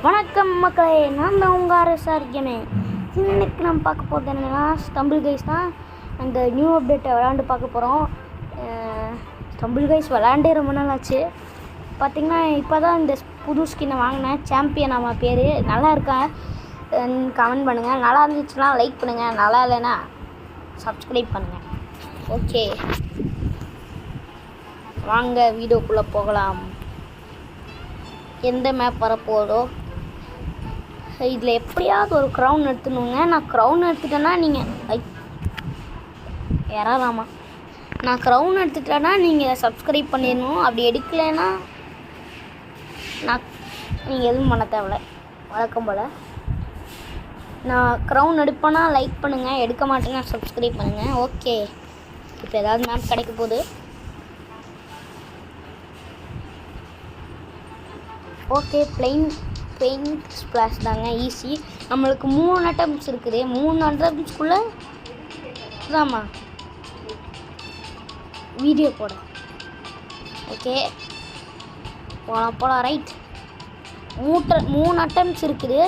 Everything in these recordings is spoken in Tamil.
வணக்கம் மக்களே, நான் தான் உங்கள் ஆர்எஸ்ஆர் கேமர். இன்னைக்கு நம்ம பார்க்க போகிறது என்னென்னா ஸ்டம்பிள் கைஸ் தான். அந்த நியூ அப்டேட்டை விளாண்டு பார்க்க போகிறோம். ஸ்டம்பிள் கைஸ் விளாண்டே ரொம்ப நாள் ஆச்சு. பார்த்திங்கன்னா இப்போ தான் இந்த புது ஸ்கின்னை வாங்கினேன். சாம்பியன் நம்ம பேர். நல்லா இருக்கா கமெண்ட் பண்ணுங்கள். நல்லா இருந்துச்சுன்னா லைக் பண்ணுங்கள், நல்லா இல்லைன்னா சப்ஸ்கிரைப் பண்ணுங்கள். ஓகே, வாங்க வீடியோக்குள்ளே போகலாம். எந்த மேப் வரப்போதோ இதில் எப்படியாவது ஒரு க்ரௌன் எடுத்துணுங்க. நான் க்ரௌன் எடுத்துட்டேன்னா நீங்கள் யாராலாமா நான் க்ரௌன் எடுத்துட்டேன்னா நீங்கள் சப்ஸ்கிரைப் பண்ணிடணும். அப்படி எடுக்கலைன்னா நீங்கள் எதுவும் பண்ண தேவையில்ல. வழக்கம் போல் நான் க்ரௌன் எடுப்பேன்னா லைக் பண்ணுங்கள், எடுக்க மாட்டேன்னா சப்ஸ்கிரைப் பண்ணுங்கள். ஓகே, இப்போ ஏதாவது மேப் கிடைக்க போகுது. ஓகே, பெயிண்ட் ஸ்ப்ளாஷ் தாங்க, ஈஸி. நம்மளுக்கு 3 அட்டம்ஸ் இருக்குது. 3 அட்டம்ஸ்க்குள்ளே தாம்மா வீடியோ போட. ஓகே, போகலாம். ரைட், 3 அட்டம்ஸ் இருக்குது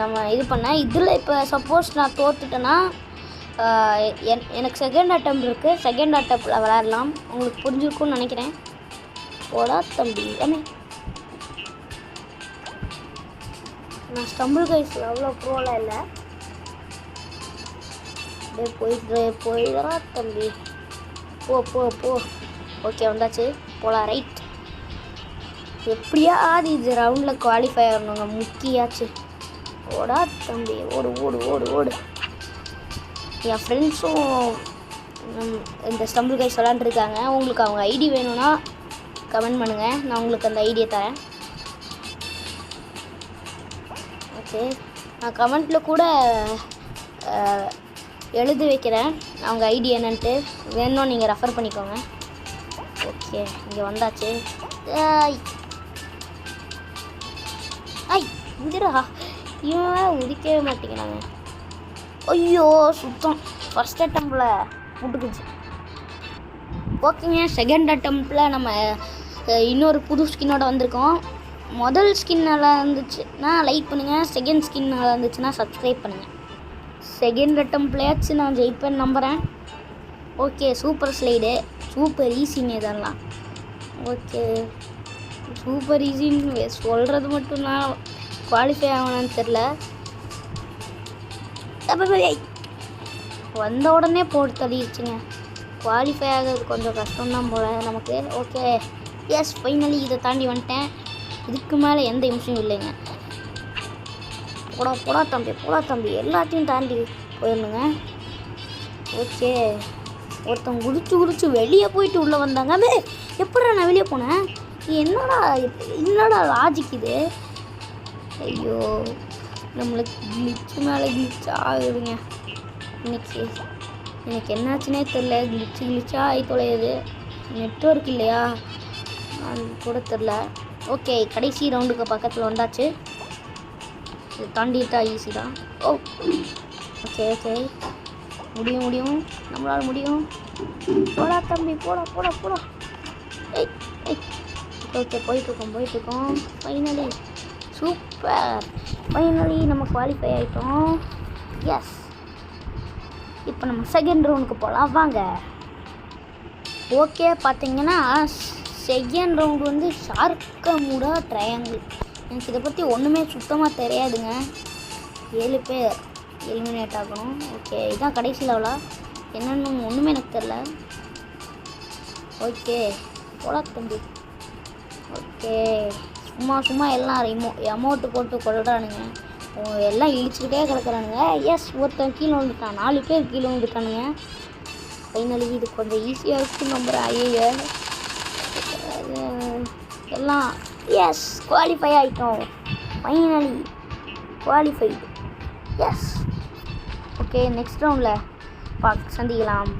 நம்ம இது பண்ண. இதில் இப்போ சப்போஸ் நான் தோற்றுட்டேன்னா எனக்கு செகண்ட் அட்டம் இருக்குது. செகண்ட் அட்டம்பில் விளையாடலாம். உங்களுக்கு புரிஞ்சிருக்கும்னு நினைக்கிறேன். போடா தம்பி. நான் ஸ்டம்பிள் கைஸில் அவ்வளோ ப்ரோலாம் இல்லை. அப்படியே போயிடுறா தம்பி. போ. ஓகே, வந்தாச்சு, போகலாம். ரைட், எப்படியாவது இது ரவுண்டில் குவாலிஃபை ஆகணுங்க, முக்கியாச்சு. ஓடா தம்பி, ஓடு. என் ஃப்ரெண்ட்ஸும் இந்த ஸ்டம்பிள் கைஸ் விளாண்டுருக்காங்க. உங்களுக்கு அவங்க ஐடி வேணும்னா கமெண்ட் பண்ணுங்கள், நான் உங்களுக்கு அந்த ஐடியை தரேன். ஓகே, நான் கமெண்ட்டில் கூட எழுதி வைக்கிறேன் அவங்க ஐடி என்னன்ட்டு. வேணும் நீங்கள் ரெஃபர் பண்ணிக்கோங்க. ஓகே, இங்கே வந்தாச்சு. இந்திரா இவன் உதிக்கவே மாட்டேங்கிறாங்க. ஐயோ சுத்தம், ஃபஸ்ட் அட்டம்பில் முட்டுக்குச்சு. ஓகேங்க, செகண்ட் அட்டம்பில் நம்ம இன்னொரு புது ஸ்கின்னோட வந்திருக்கோம். முதல் ஸ்கின் நல்லா இருந்துச்சுன்னா லைக் பண்ணுங்கள், செகண்ட் ஸ்கின் நல்லா இருந்துச்சுன்னா சப்ஸ்கிரைப் பண்ணுங்கள். செகண்ட் அட்டம்ப்லேயாச்சும் நான் ஜெயிப்பேன்னு நம்புகிறேன். ஓகே, சூப்பர் ஸ்லைடு, சூப்பர் ஈஸின்னு இதெல்லாம். ஓகே, சூப்பர் ஈஸின்னு சொல்கிறது மட்டும் நான் குவாலிஃபை ஆகணும்னு தெரில. வந்த உடனே போட்டு தள்ளிடுச்சுங்க. குவாலிஃபை ஆகிறது கொஞ்சம் கஷ்டம்தான் போல் நமக்கு. ஓகே, எஸ், ஃபைனலி இதை தாண்டி வந்துட்டேன். இதுக்கு மேலே எந்த நிமிஷம் இல்லைங்க. போடா தம்பி, எல்லாத்தையும் தாண்டி போயிடணுங்க. ஓகே, ஒருத்தவங்க குடிச்சு வெளியே போயிட்டு உள்ளே வந்தாங்க. எப்படா நான் வெளியே போனேன்? என்னடா லாஜிக் இது? ஐயோ, நம்மளுக்கு கிளிச்சு மேலே கிளிச் ஆகுதுங்க. எனக்கு என்னாச்சுன்னே தெரில. கிளிச்சா ஆகி தொலையுது. நெட்வொர்க் இல்லையா அது கூட தெரில. ஓகே, கடைசி ரவுண்டுக்கு பக்கத்தில் வந்தாச்சு. இது தாண்டிட்டா ஈஸி தான். ஓகே, முடியும், நம்மளால் முடியும். போடா தம்பி, போடா. ஓகே, போயிட்டுருக்கோம். ஃபைனலி சூப்பர், ஃபைனலி நம்ம குவாலிஃபை ஆகிட்டோம். எஸ், இப்போ நம்ம செகண்ட் ரவுண்டுக்கு போகலாம், வாங்க. ஓகே, பார்த்தீங்கன்னா செகண்ட் ரவுண்டு வந்து ஷார்க்கமுடா ட்ரையாங்கிள். எனக்கு இதை பற்றி ஒன்றுமே சுத்தமாக தெரியாதுங்க. 7 பேர் எலிமினேட் ஆகணும். ஓகே, இதுதான் கடைசி லெவலாக என்னென்னு ஒன்றுமே எனக்கு தெரில. ஓகே, போடா தம்பி. ஓகே, சும்மா எல்லாம் அமௌண்ட்டு போட்டு கொள்றானுங்க. எல்லாம் இழிச்சுக்கிட்டே கிடக்குறானுங்க. எஸ், ஒருத்தன் கீழே வந்துட்டான். 4 பேர் கீழே வந்துட்டானுங்க. ஃபைனலி இது கொஞ்சம் ஈஸியாக இருக்குன்னு நம்புகிறேன். ஐயோ, எல்லாம் எஸ், குவாலிஃபை ஆகிட்டோம். Finally qualified. Yes, okay, next ரவுண்டில் சந்திக்கலாம்.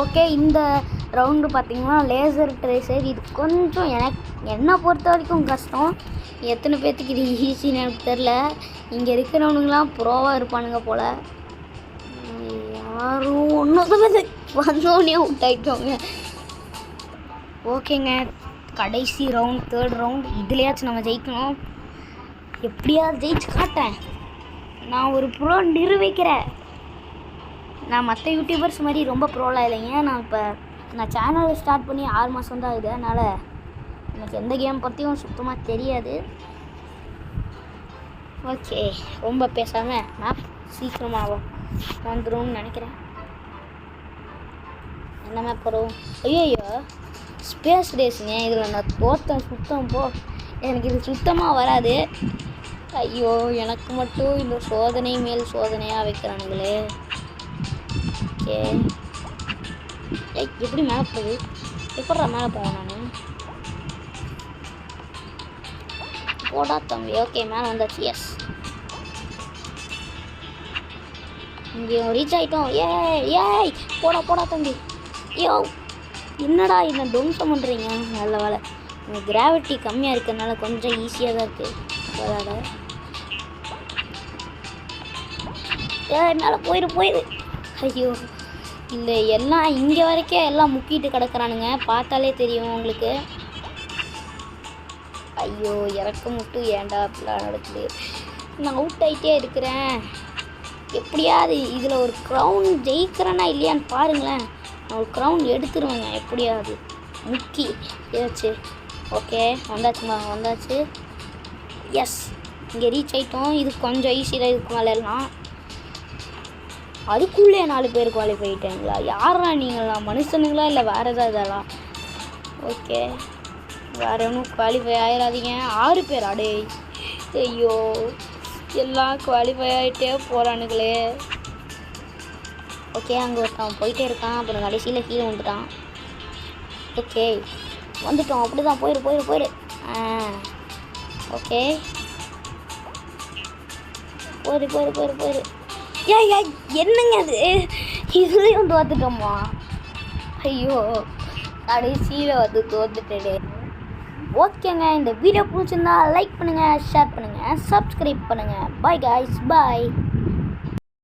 ஓகே, இந்த ரவுண்டு பார்த்திங்கன்னா லேசர் ட்ரேசர். இது கொஞ்சம் என்னை பொறுத்த வரைக்கும் கஷ்டம். எத்தனை பேர்த்துக்கு இது ஈஸின்னு எனக்கு தெரில. இங்கே இருக்கிறவனுங்களாம் ப்ரோவாக இருப்பானுங்க போல். யாரும் ஒன்றும் வந்தோடனே அவுட் ஆகிட்டோங்க. ஓகேங்க, கடைசி ரவுண்ட், தேர்ட் ரவுண்ட், இதுலையாச்சும் நம்ம ஜெயிக்கணும். எப்படியாவது ஜெயிச்சு காட்டேன். நான் ஒரு ப்ரோ நிரூபிக்கிறேன். நான் மற்ற யூடியூபர்ஸ் மாதிரி ரொம்ப ப்ரோலாம் இல்லைங்க. நான் சேனல் ஸ்டார்ட் பண்ணி 6 மாதம் தான் ஆகுது. அதனால் எனக்கு எந்த கேம் பற்றியும் சுத்தமாக தெரியாது. ஓகே, ரொம்ப பேசாமல் மேப் சீக்கிரமாக வந்துடும் நினைக்கிறேன். என்ன மேப் வரும்? ஐயோ, ஸ்பேஸ் ரேஸுங்க. இதில் நான் தோற்றேன் சுத்தம். எனக்கு இது சுத்தமாக வராது. ஐயோ, எனக்கு மட்டும் இந்த சோதனை மேல் சோதனையாக வைக்கிறானுங்களே. ஓகே, எப்படி மேலே போகுது? எப்படா மேலே போவேன் நான்? போடா தம்பி. ஓகே, மேலே வந்தாச்சு. எஸ், இங்கே ரீச் ஆகிட்டோம். ஏய் போடா தம்பி. ஐயோ, என்னடா என்ன டொம்சம் பண்ணுறீங்க? நல்ல வேலை, உங்கள் கிராவிட்டி கம்மியாக இருக்கிறதுனால கொஞ்சம் ஈஸியாக தான் இருக்குது. அதனால் என்னால் போயிடு. ஐயோ, இந்த எல்லாம் இங்கே வரைக்கும் எல்லாம் முக்கிட்டு கிடக்குறானுங்க. பார்த்தாலே தெரியும் உங்களுக்கு. ஐயோ, இறக்க மட்டும் ஏன்டா அப்படிலாம் நடக்குது? நான் அவுட் ஆகிட்டே இருக்கிறேன். எப்படியாவது இதில் ஒரு க்ரௌன் ஜெயிக்கிறேன்னா இல்லையான்னு பாருங்களேன். நான் ஒரு க்ரௌன் எடுத்துருவேங்க எப்படியாவது. முக்கி ஏதாச்சு. ஓகே, வந்தாச்சு. எஸ், இங்கே ரீச் ஆகிட்டோம். இது கொஞ்சம் ஈஸியாக இதுக்கு மேலாம். அதுக்குள்ளே 4 பேர் குவாலிஃபை ஆகிட்டாங்களா? யாரா நீங்களா? மனுஷனுங்களா இல்லை வேறு ஏதாவது இதெல்லாம்? ஓகே, வேறு ஒன்றும் குவாலிஃபை ஆகிடாதீங்க. 6 பேர் அடே. ஐயோ, எல்லாம் குவாலிஃபை ஆகிட்டே போகிறானுங்களே. ஓகே, அங்கே ஒருத்தன் போயிட்டே இருக்கான். அப்புறம் கடைசியில் கீழே வந்துட்டான். ஓகே, வந்துட்டோம். அப்படி தான் போயிடு. ஓகே, போயிடு. ஏய் என்னங்க அது? இதுலேயும் தோத்துட்டோமா? ஐயோ, கடைசியில் வந்து தோத்துட்டே. ஓகேங்க, இந்த வீடியோ பிடிச்சிருந்தா லைக் பண்ணுங்கள், ஷேர் பண்ணுங்கள், சப்ஸ்கிரைப் பண்ணுங்கள். பாய் காய்ஸ், பாய்.